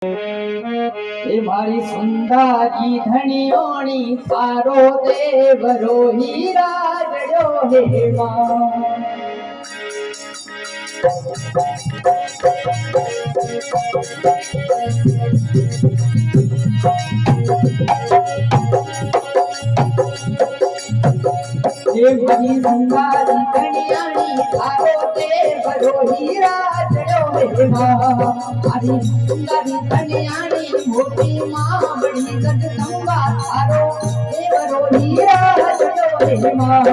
એ મારી સુંદારી ધણિયોણી તારો દેવરો હીરા જડ્યો હે માં એ મારી સુંદારી ધણિયાણી તારો દેવરો હીરા જડ્યો હે માં મારી સુંદારી ધણિયાણી મોટી માં બડી જગદંબા તારો દેવરો હીરા જડ્યો હે માં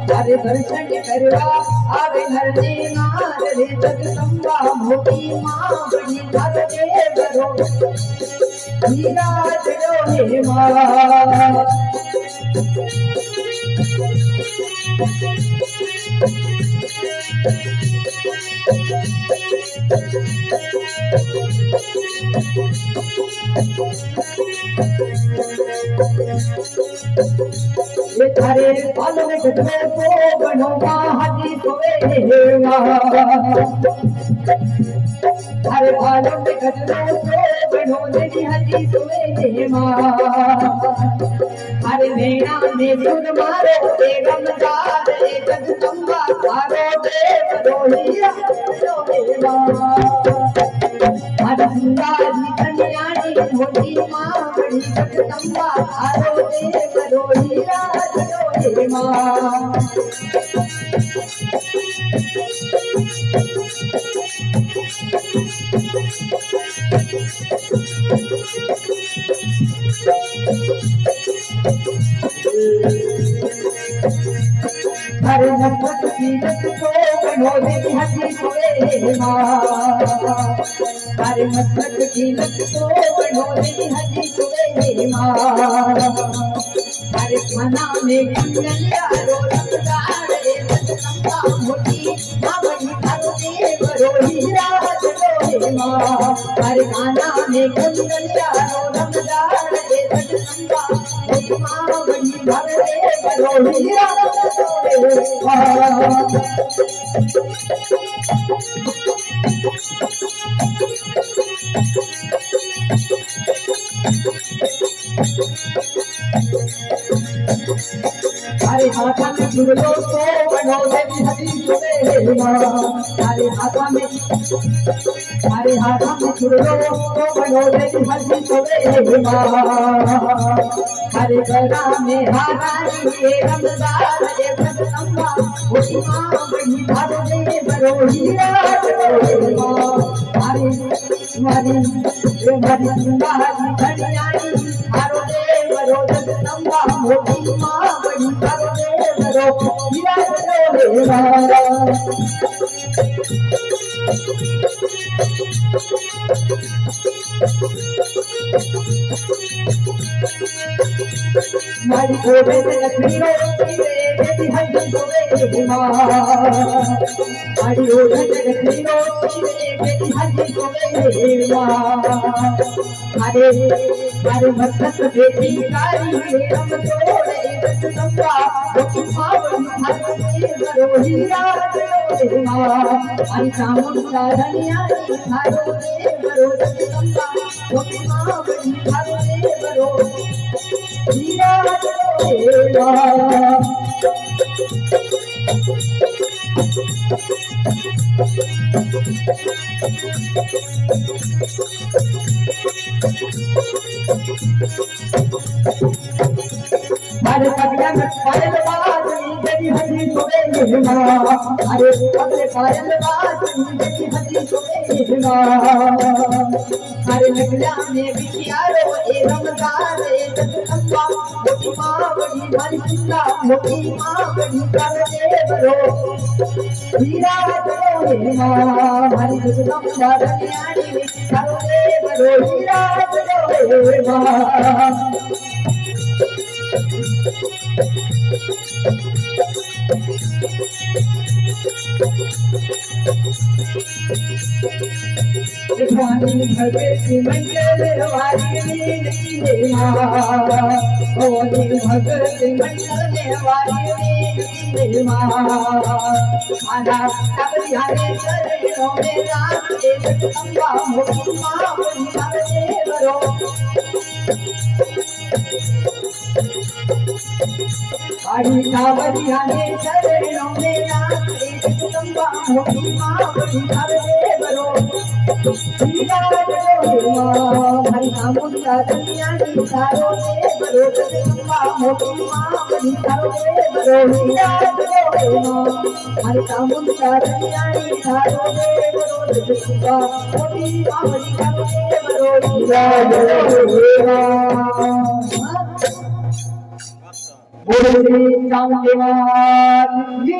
તારે દર્શન કરવા આવે નરજી નાર રે જગદંબા મોટી માં બડી તારો દેવરો હીરા જડ્યો હે માં ये थारे पालन गजरे को बनवा हाजी सोए हेवा थारे पालन गजरे को बनोले हाजी सोए हेवा थारे नैना ने सुर मारो ए रमदार ए जगदंबा थारो देवरो हीरा हेवा मारी सुंदरी कन्याणी मोटी मां बड़ी जगदंबा थारो देवरो हीरा जड़ो हे मां हरे नफरत की रत को बनोले हसी सोए हे मां हरे नफरत की रत को बनोले हसी सोए हे मां हरे मना में कुंडलिया रो रंगदार रे जगदंबा मोटी मां बड़ी थारो देवरो हीरा जड़ो हे मां हरे काना में कुंडलिया रो रंगदार रे जगदंबा मोटी मां बड़ी थारो देवरो हीरा जड़ो हे हरे हाथा में झुलो तो बनोले हरी सोए हे मां हरे हाथा में झुलो तो बनोले हरी सोए हे मां हरे गला में हारानी हे रमदार रे जगदंबा मोटी मां बड़ी थारो देवरो हीरा जड़ो हे मां हरे मारी सुंदरी धणियाणी थारो देवरो जगदंबा मोटी मां बड़ी थारो देवरो हीरा जड़ो हे मां मारी गोबे लक्ष्मीरो देवी हरि सोए हे मां मारी गोबे लक्ष्मीरो देवी हरि सोए हे मां हरे हरे मस्तक बेटी कारी हम तोड़े जगदंबा मोटी मां बड़ी थारो देवरो हीरा जड़ो हे मां हरि चामुंडा धनियाणी थारो देवरो जगदंबा मोटी मां बड़ी थारो देवरो हीरा जड़ो हे मां हरे पगलन पायल बाजनी देवी हरि सोए हे मां हरे पगले पायल बाजनी देवी हरि सोए हे मां हरे लगला में बिटियारो ए रमदार ए जगदंबा मोटी मां बड़ी भारी सुंदा मोटी मां बड़ी थारो देवरो हीरा जड़ो हे मां हरि जगदंबा धनियाणी थारो देवरो हीरा जड़ो हे मां स्वामी भगत मंडल वाली रे माँ भोले भगत मंडल वाली रे माँ आना तब ध्याने चरणों में राम देव अम्बा मुक्मा बलिहारे बरो आड़ी कावड़ियाने चरणों में राम देव अम्बा मुक्मा बलिहारे बरो हरि नामुंडा दुनिया की सारो दे बरो जगदम्बा मोटी मां बड़ी सारो दे बरो हरि नामुंडा दुनिया की सारो दे बरो जगदम्बा मोटी मां बड़ी सारो दे बरो बोले श्री राम देवा जी